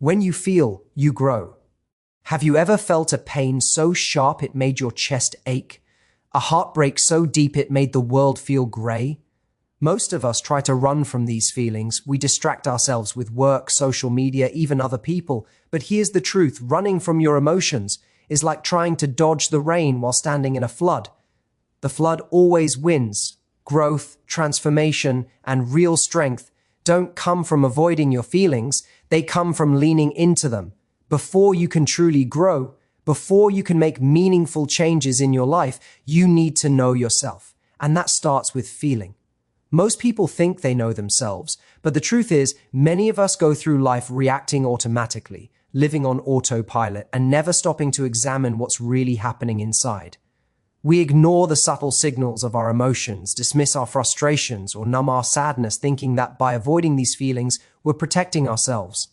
When you feel, you grow. Have you ever felt a pain so sharp it made your chest ache? A heartbreak so deep it made the world feel grey? Most of us try to run from these feelings. We distract ourselves with work, social media, even other people. But here's the truth: running from your emotions is like trying to dodge the rain while standing in a flood. The flood always wins. Growth, transformation, and real strength don't come from avoiding your feelings. They come from leaning into them. Before you can truly grow, before you can make meaningful changes in your life, you need to know yourself. And that starts with feeling. Most people think they know themselves, but the truth is, many of us go through life reacting automatically, living on autopilot, and never stopping to examine what's really happening inside. We ignore the subtle signals of our emotions, dismiss our frustrations, or numb our sadness, thinking that by avoiding these feelings, we're protecting ourselves.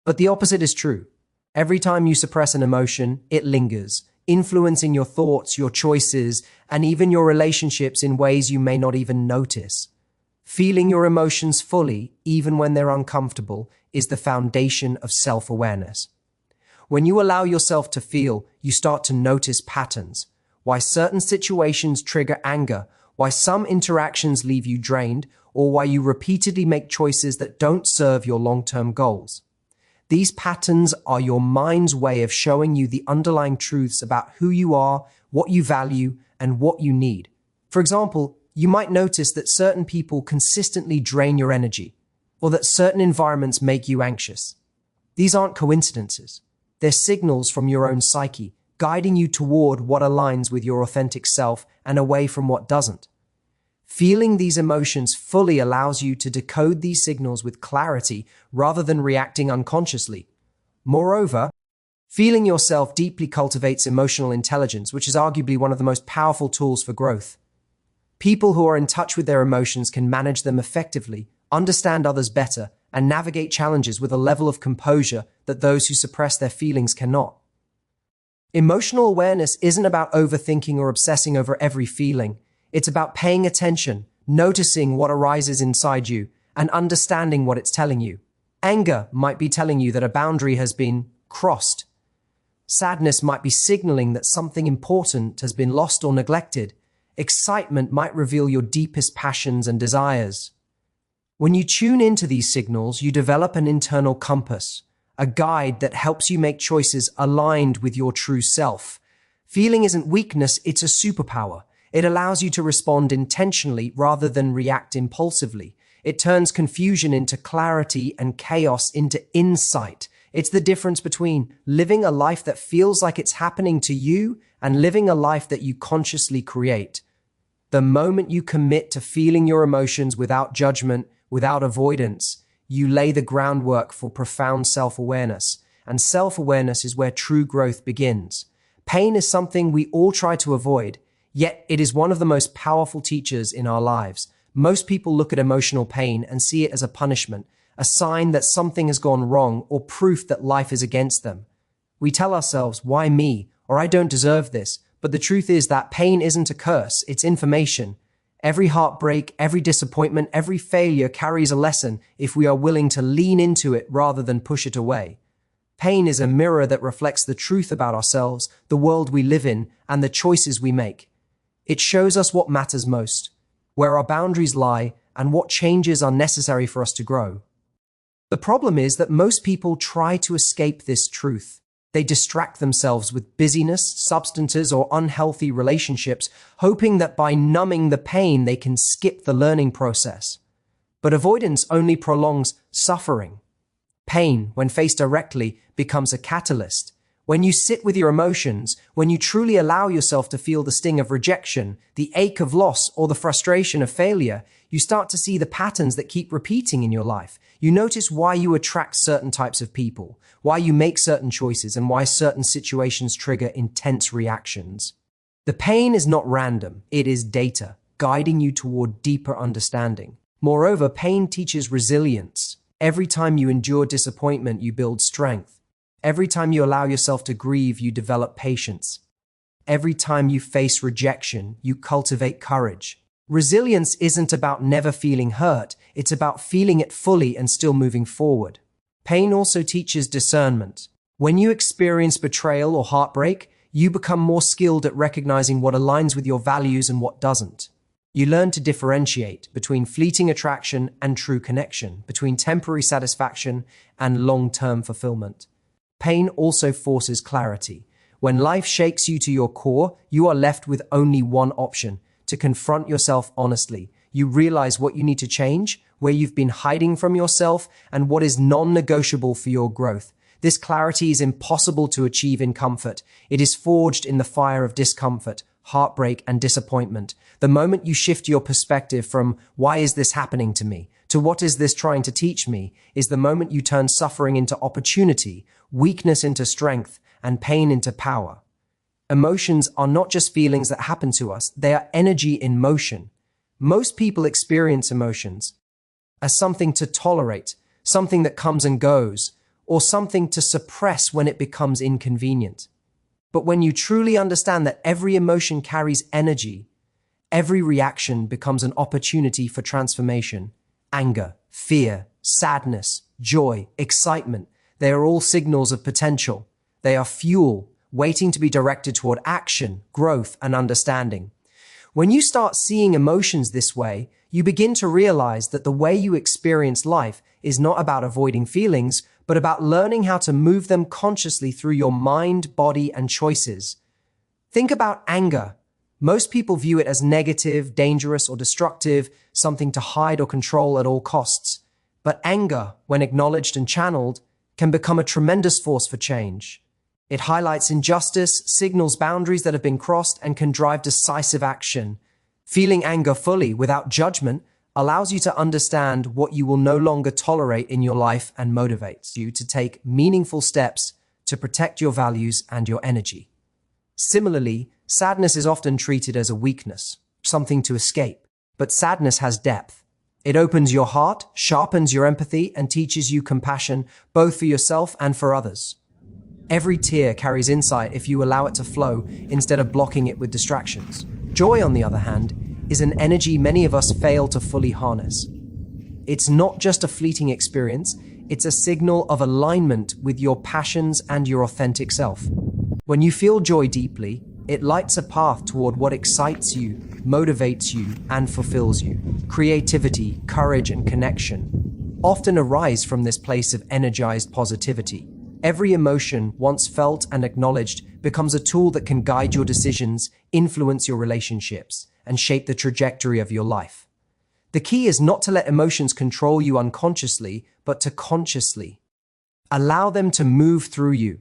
But the opposite is true. Every time you suppress an emotion, it lingers, influencing your thoughts, your choices, and even your relationships in ways you may not even notice. Feeling your emotions fully, even when they're uncomfortable, is the foundation of self-awareness. When you allow yourself to feel, you start to notice patterns. Why certain situations trigger anger, why some interactions leave you drained, or why you repeatedly make choices that don't serve your long-term goals. These patterns are your mind's way of showing you the underlying truths about who you are, what you value, and what you need. For example, you might notice that certain people consistently drain your energy, or that certain environments make you anxious. These aren't coincidences. They're signals from your own psyche, guiding you toward what aligns with your authentic self and away from what doesn't. Feeling these emotions fully allows you to decode these signals with clarity rather than reacting unconsciously. Moreover, feeling yourself deeply cultivates emotional intelligence, which is arguably one of the most powerful tools for growth. People who are in touch with their emotions can manage them effectively, understand others better, and navigate challenges with a level of composure that those who suppress their feelings cannot. Emotional awareness isn't about overthinking or obsessing over every feeling. It's about paying attention, noticing what arises inside you, and understanding what it's telling you. Anger might be telling you that a boundary has been crossed. Sadness might be signaling that something important has been lost or neglected. Excitement might reveal your deepest passions and desires. When you tune into these signals, you develop an internal compass, a guide that helps you make choices aligned with your true self. Feeling isn't weakness, it's a superpower. It allows you to respond intentionally rather than react impulsively. It turns confusion into clarity and chaos into insight. It's the difference between living a life that feels like it's happening to you and living a life that you consciously create. The moment you commit to feeling your emotions without judgment, without avoidance, you lay the groundwork for profound self-awareness. And self-awareness is where true growth begins. Pain is something we all try to avoid, yet it is one of the most powerful teachers in our lives. Most people look at emotional pain and see it as a punishment, a sign that something has gone wrong, or proof that life is against them. We tell ourselves, why me? Or I don't deserve this. But the truth is that pain isn't a curse, it's information. Every heartbreak, every disappointment, every failure carries a lesson if we are willing to lean into it rather than push it away. Pain is a mirror that reflects the truth about ourselves, the world we live in, and the choices we make. It shows us what matters most, where our boundaries lie, and what changes are necessary for us to grow. The problem is that most people try to escape this truth. They distract themselves with busyness, substances, or unhealthy relationships, hoping that by numbing the pain they can skip the learning process. But avoidance only prolongs suffering. Pain, when faced directly, becomes a catalyst. When you sit with your emotions, when you truly allow yourself to feel the sting of rejection, the ache of loss, or the frustration of failure, you start to see the patterns that keep repeating in your life. You notice why you attract certain types of people, why you make certain choices, and why certain situations trigger intense reactions. The pain is not random, it is data, guiding you toward deeper understanding. Moreover, pain teaches resilience. Every time you endure disappointment, you build strength. Every time you allow yourself to grieve, you develop patience. Every time you face rejection, you cultivate courage. Resilience isn't about never feeling hurt, it's about feeling it fully and still moving forward. Pain also teaches discernment. When you experience betrayal or heartbreak, you become more skilled at recognizing what aligns with your values and what doesn't. You learn to differentiate between fleeting attraction and true connection, between temporary satisfaction and long-term fulfillment. Pain also forces clarity. When life shakes you to your core, you are left with only one option: to confront yourself honestly. You realize what you need to change, where you've been hiding from yourself, and what is non-negotiable for your growth. This clarity is impossible to achieve in comfort. It is forged in the fire of discomfort, heartbreak, and disappointment. The moment you shift your perspective from "why is this happening to me?" to "what is this trying to teach me?" is the moment you turn suffering into opportunity, weakness into strength, and pain into power. Emotions are not just feelings that happen to us, they are energy in motion. Most people experience emotions as something to tolerate, something that comes and goes, or something to suppress when it becomes inconvenient. But when you truly understand that every emotion carries energy, every reaction becomes an opportunity for transformation. Anger, fear, sadness, joy, excitement, they are all signals of potential. They are fuel, waiting to be directed toward action, growth, and understanding. When you start seeing emotions this way, you begin to realize that the way you experience life is not about avoiding feelings, but about learning how to move them consciously through your mind, body, and choices. Think about anger. Most people view it as negative, dangerous, or destructive, something to hide or control at all costs. But anger, when acknowledged and channeled, can become a tremendous force for change. It highlights injustice, signals boundaries that have been crossed, and can drive decisive action. Feeling anger fully, without judgment, allows you to understand what you will no longer tolerate in your life and motivates you to take meaningful steps to protect your values and your energy. Similarly, sadness is often treated as a weakness, something to escape. But sadness has depth. It opens your heart, sharpens your empathy, and teaches you compassion, both for yourself and for others. Every tear carries insight if you allow it to flow instead of blocking it with distractions. Joy, on the other hand, is an energy many of us fail to fully harness. It's not just a fleeting experience, it's a signal of alignment with your passions and your authentic self. When you feel joy deeply, it lights a path toward what excites you, motivates you, and fulfills you. Creativity, courage, and connection often arise from this place of energized positivity. Every emotion, once felt and acknowledged, becomes a tool that can guide your decisions, influence your relationships, and shape the trajectory of your life. The key is not to let emotions control you unconsciously, but to consciously allow them to move through you.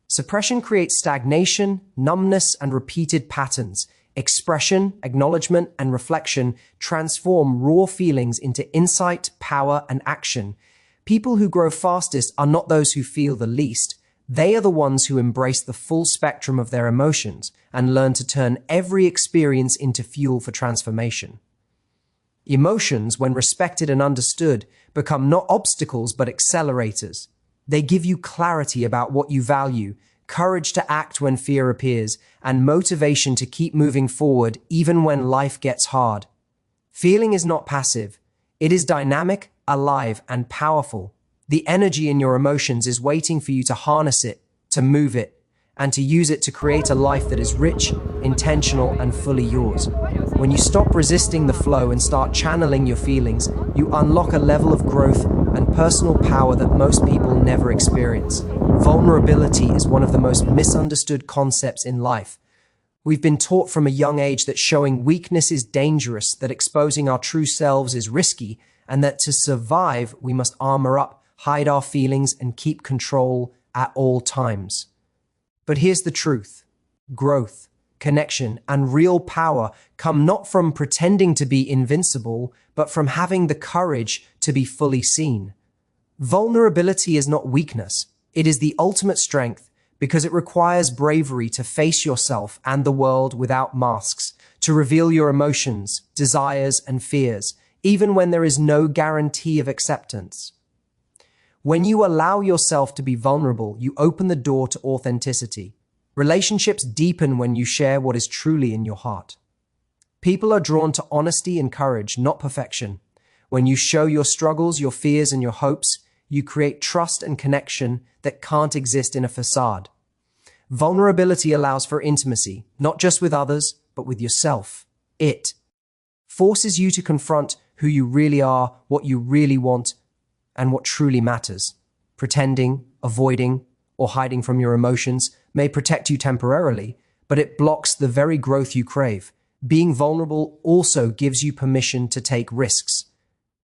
Suppression creates stagnation, numbness, and repeated patterns. Expression, acknowledgement, and reflection transform raw feelings into insight, power, and action. People who grow fastest are not those who feel the least. They are the ones who embrace the full spectrum of their emotions and learn to turn every experience into fuel for transformation. Emotions, when respected and understood, become not obstacles but accelerators. They give you clarity about what you value, courage to act when fear appears, and motivation to keep moving forward even when life gets hard. Feeling is not passive. It is dynamic, alive, and powerful. The energy in your emotions is waiting for you to harness it, to move it, and to use it to create a life that is rich, intentional, and fully yours. When you stop resisting the flow and start channeling your feelings, you unlock a level of growth and personal power that most people never experience. Vulnerability is one of the most misunderstood concepts in life. We've been taught from a young age that showing weakness is dangerous, that exposing our true selves is risky, and that to survive, we must armor up, hide our feelings, and keep control at all times. But here's the truth. Growth, connection, and real power come not from pretending to be invincible, but from having the courage to be fully seen. Vulnerability is not weakness. It is the ultimate strength because it requires bravery to face yourself and the world without masks, to reveal your emotions, desires, and fears, even when there is no guarantee of acceptance. When you allow yourself to be vulnerable, you open the door to authenticity. Relationships deepen when you share what is truly in your heart. People are drawn to honesty and courage, not perfection. When you show your struggles, your fears, and your hopes, you create trust and connection that can't exist in a facade. Vulnerability allows for intimacy, not just with others, but with yourself. It forces you to confront who you really are, what you really want, and what truly matters. Pretending, avoiding, or hiding from your emotions may protect you temporarily, but it blocks the very growth you crave. Being vulnerable also gives you permission to take risks.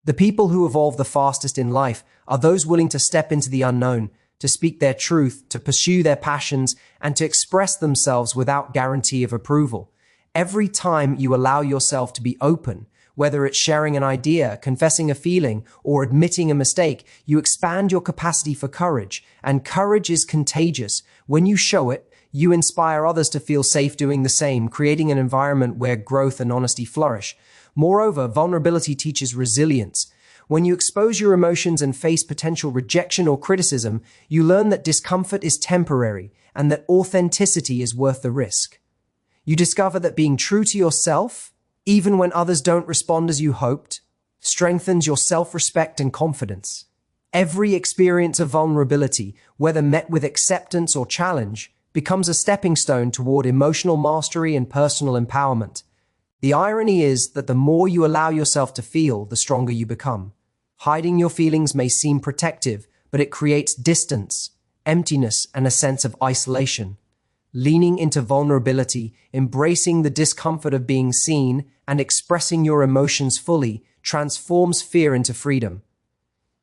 The people who evolve the fastest in life are those willing to step into the unknown, to speak their truth, to pursue their passions, and to express themselves without guarantee of approval. Every time you allow yourself to be open, whether it's sharing an idea, confessing a feeling, or admitting a mistake, you expand your capacity for courage. And courage is contagious. When you show it, you inspire others to feel safe doing the same, creating an environment where growth and honesty flourish. Moreover, vulnerability teaches resilience. When you expose your emotions and face potential rejection or criticism, you learn that discomfort is temporary and that authenticity is worth the risk. You discover that being true to yourself, even when others don't respond as you hoped, strengthens your self-respect and confidence. Every experience of vulnerability, whether met with acceptance or challenge, becomes a stepping stone toward emotional mastery and personal empowerment. The irony is that the more you allow yourself to feel, the stronger you become. Hiding your feelings may seem protective, but it creates distance, emptiness, and a sense of isolation. Leaning into vulnerability, embracing the discomfort of being seen, and expressing your emotions fully transforms fear into freedom.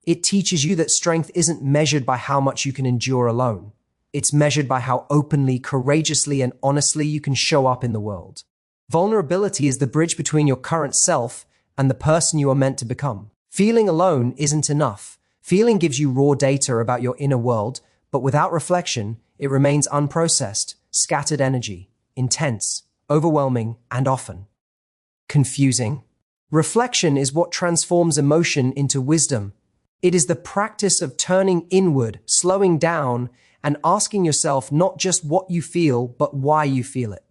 It teaches you that strength isn't measured by how much you can endure alone. It's measured by how openly, courageously, and honestly you can show up in the world. Vulnerability is the bridge between your current self and the person you are meant to become. Feeling alone isn't enough. Feeling gives you raw data about your inner world, but without reflection, it remains unprocessed, scattered energy, intense, overwhelming, and often confusing. Reflection is what transforms emotion into wisdom. It is the practice of turning inward, slowing down, and asking yourself not just what you feel, but why you feel it.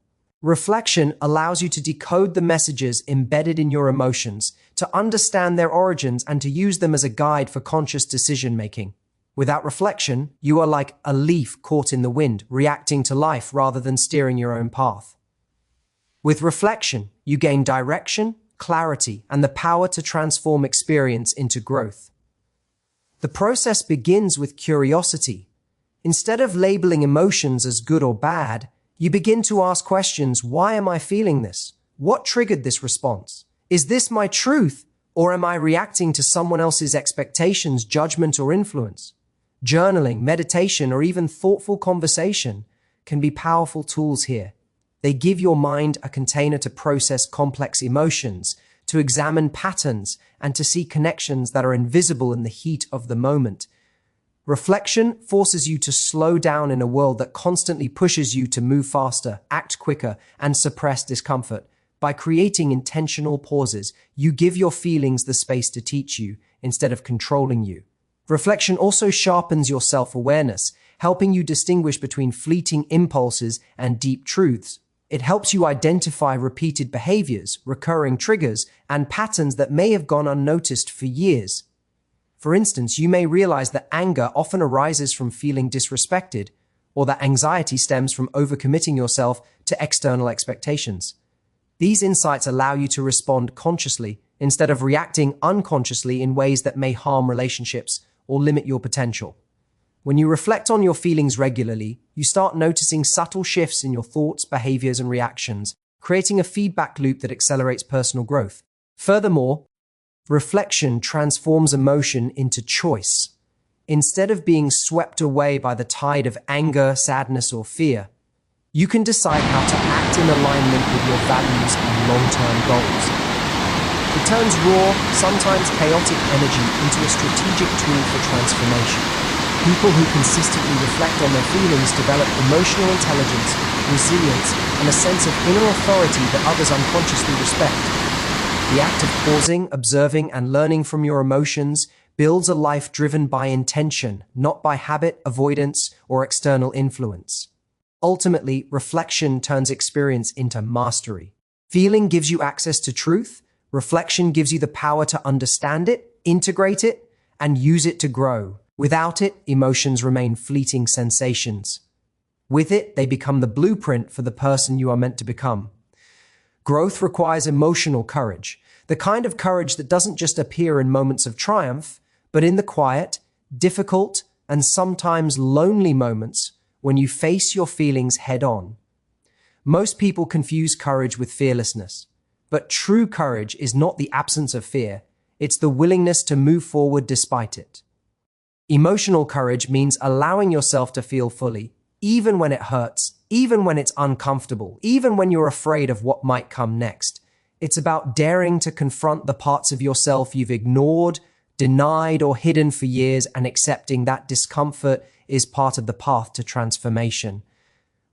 Reflection allows you to decode the messages embedded in your emotions, to understand their origins, and to use them as a guide for conscious decision-making. Without reflection, you are like a leaf caught in the wind, reacting to life rather than steering your own path. With reflection, you gain direction, clarity, and the power to transform experience into growth. The process begins with curiosity. Instead of labeling emotions as good or bad, you begin to ask questions. Why am I feeling this? What triggered this response? Is this my truth, or am I reacting to someone else's expectations, judgment, or influence? Journaling, meditation, or even thoughtful conversation can be powerful tools here. They give your mind a container to process complex emotions, to examine patterns, and to see connections that are invisible in the heat of the moment. Reflection forces you to slow down in a world that constantly pushes you to move faster, act quicker, and suppress discomfort. By creating intentional pauses, you give your feelings the space to teach you instead of controlling you. Reflection also sharpens your self-awareness, helping you distinguish between fleeting impulses and deep truths. It helps you identify repeated behaviors, recurring triggers, and patterns that may have gone unnoticed for years. For instance, you may realize that anger often arises from feeling disrespected, or that anxiety stems from overcommitting yourself to external expectations. These insights allow you to respond consciously instead of reacting unconsciously in ways that may harm relationships or limit your potential. When you reflect on your feelings regularly, you start noticing subtle shifts in your thoughts, behaviors, and reactions, creating a feedback loop that accelerates personal growth. Furthermore, reflection transforms emotion into choice. Instead of being swept away by the tide of anger, sadness, or fear, you can decide how to act in alignment with your values and long-term goals. It turns raw, sometimes chaotic energy into a strategic tool for transformation. People who consistently reflect on their feelings develop emotional intelligence, resilience, and a sense of inner authority that others unconsciously respect. The act of pausing, observing, and learning from your emotions builds a life driven by intention, not by habit, avoidance, or external influence. Ultimately, reflection turns experience into mastery. Feeling gives you access to truth. Reflection gives you the power to understand it, integrate it, and use it to grow. Without it, emotions remain fleeting sensations. With it, they become the blueprint for the person you are meant to become. Growth requires emotional courage, the kind of courage that doesn't just appear in moments of triumph, but in the quiet, difficult, and sometimes lonely moments when you face your feelings head-on. Most people confuse courage with fearlessness, but true courage is not the absence of fear, it's the willingness to move forward despite it. Emotional courage means allowing yourself to feel fully, even when it hurts, even when it's uncomfortable, even when you're afraid of what might come next. It's about daring to confront the parts of yourself you've ignored, denied, or hidden for years, and accepting that discomfort is part of the path to transformation.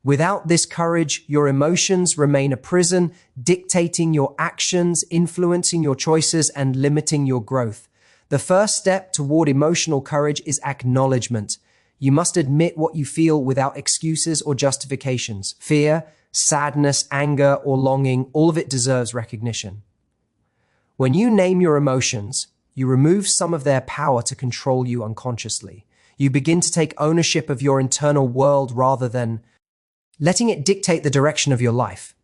Without this courage, your emotions remain a prison, dictating your actions, influencing your choices, and limiting your growth. The first step toward emotional courage is acknowledgement. You must admit what you feel without excuses or justifications. Fear, sadness, anger, or longing, all of it deserves recognition. When you name your emotions, you remove some of their power to control you unconsciously. You begin to take ownership of your internal world rather than letting it dictate the direction of your life.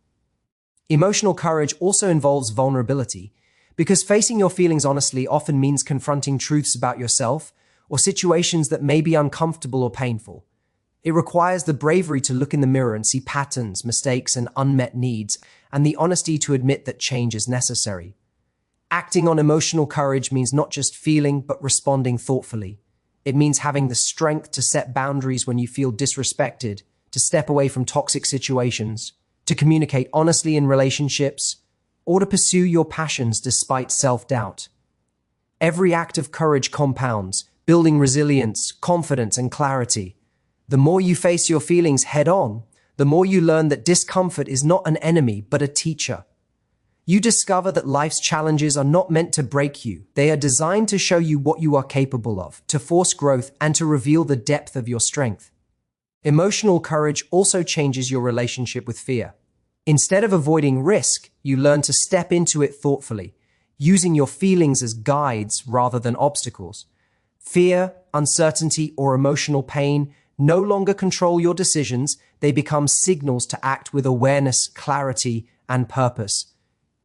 Emotional courage also involves vulnerability, because facing your feelings honestly often means confronting truths about yourself or situations that may be uncomfortable or painful. It requires the bravery to look in the mirror and see patterns, mistakes, and unmet needs, and the honesty to admit that change is necessary. Acting on emotional courage means not just feeling, but responding thoughtfully. It means having the strength to set boundaries when you feel disrespected, to step away from toxic situations, to communicate honestly in relationships, or to pursue your passions despite self-doubt. Every act of courage compounds, building resilience, confidence, and clarity. The more you face your feelings head-on, the more you learn that discomfort is not an enemy, but a teacher. You discover that life's challenges are not meant to break you. They are designed to show you what you are capable of, to force growth, and to reveal the depth of your strength. Emotional courage also changes your relationship with fear. Instead of avoiding risk, you learn to step into it thoughtfully, using your feelings as guides rather than obstacles. Fear, uncertainty, or emotional pain no longer control your decisions. They become signals to act with awareness, clarity, and purpose.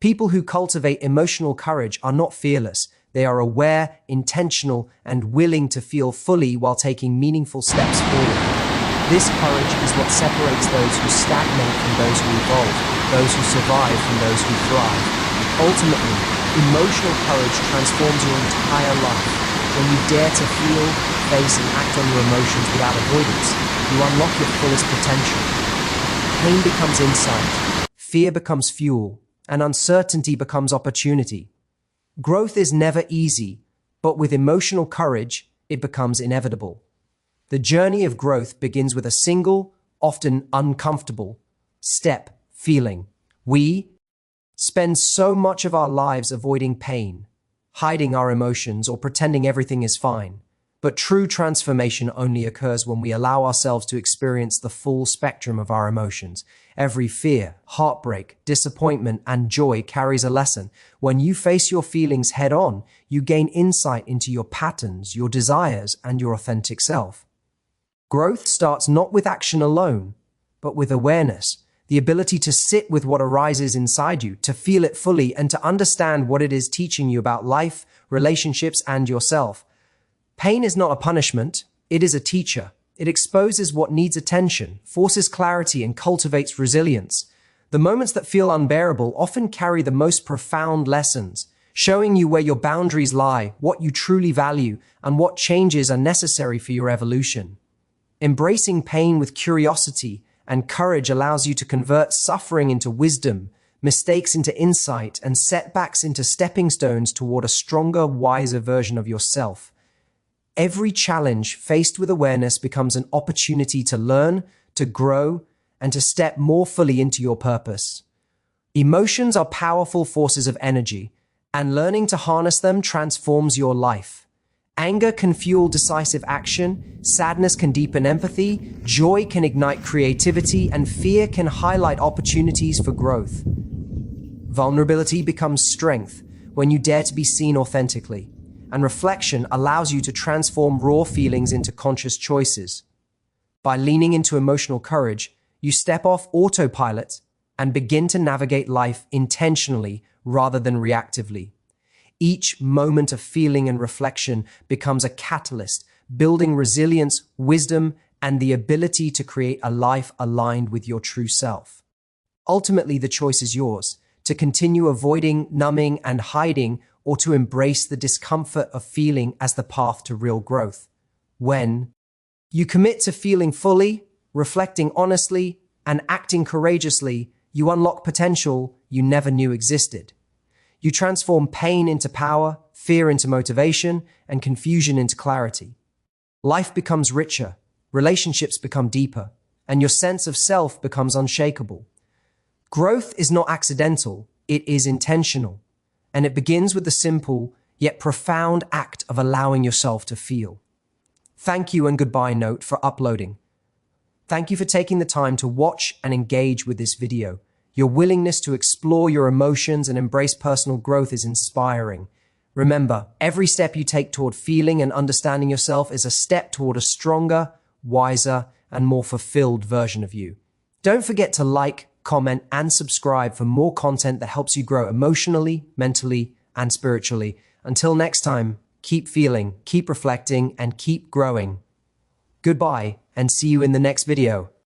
People who cultivate emotional courage are not fearless. They are aware, intentional, and willing to feel fully while taking meaningful steps forward. This courage is what separates those who stagnate from those who evolve, those who survive from those who thrive. Ultimately, emotional courage transforms your entire life. When you dare to feel, face, and act on your emotions without avoidance, you unlock your fullest potential. Pain becomes insight, fear becomes fuel, and uncertainty becomes opportunity. Growth is never easy, but with emotional courage, it becomes inevitable. The journey of growth begins with a single, often uncomfortable, step: feeling. We spend so much of our lives avoiding pain, hiding our emotions, or pretending everything is fine. But true transformation only occurs when we allow ourselves to experience the full spectrum of our emotions. Every fear, heartbreak, disappointment, and joy carries a lesson. When you face your feelings head on, you gain insight into your patterns, your desires, and your authentic self. Growth starts not with action alone, but with awareness, the ability to sit with what arises inside you, to feel it fully, and to understand what it is teaching you about life, relationships, and yourself. Pain is not a punishment, it is a teacher. It exposes what needs attention, forces clarity, and cultivates resilience. The moments that feel unbearable often carry the most profound lessons, showing you where your boundaries lie, what you truly value, and what changes are necessary for your evolution. Embracing pain with curiosity and courage allows you to convert suffering into wisdom, mistakes into insight, and setbacks into stepping stones toward a stronger, wiser version of yourself. Every challenge faced with awareness becomes an opportunity to learn, to grow, and to step more fully into your purpose. Emotions are powerful forces of energy, and learning to harness them transforms your life. Anger can fuel decisive action, sadness can deepen empathy, joy can ignite creativity, and fear can highlight opportunities for growth. Vulnerability becomes strength when you dare to be seen authentically. and reflection allows you to transform raw feelings into conscious choices. By leaning into emotional courage, you step off autopilot and begin to navigate life intentionally rather than reactively. Each moment of feeling and reflection becomes a catalyst, building resilience, wisdom, and the ability to create a life aligned with your true self. Ultimately, the choice is yours: to continue avoiding, numbing, and hiding, or to embrace the discomfort of feeling as the path to real growth. When you commit to feeling fully, reflecting honestly, and acting courageously, you unlock potential you never knew existed. You transform pain into power, fear into motivation, and confusion into clarity. Life becomes richer, relationships become deeper, and your sense of self becomes unshakable. Growth is not accidental, it is intentional, and it begins with the simple yet profound act of allowing yourself to feel. Thank you and goodbye note for uploading. Thank you for taking the time to watch and engage with this video. Your willingness to explore your emotions and embrace personal growth is inspiring. Remember, every step you take toward feeling and understanding yourself is a step toward a stronger, wiser, and more fulfilled version of you. Don't forget to like, comment, and subscribe for more content that helps you grow emotionally, mentally, and spiritually. Until next time, keep feeling, keep reflecting, and keep growing. Goodbye, and see you in the next video.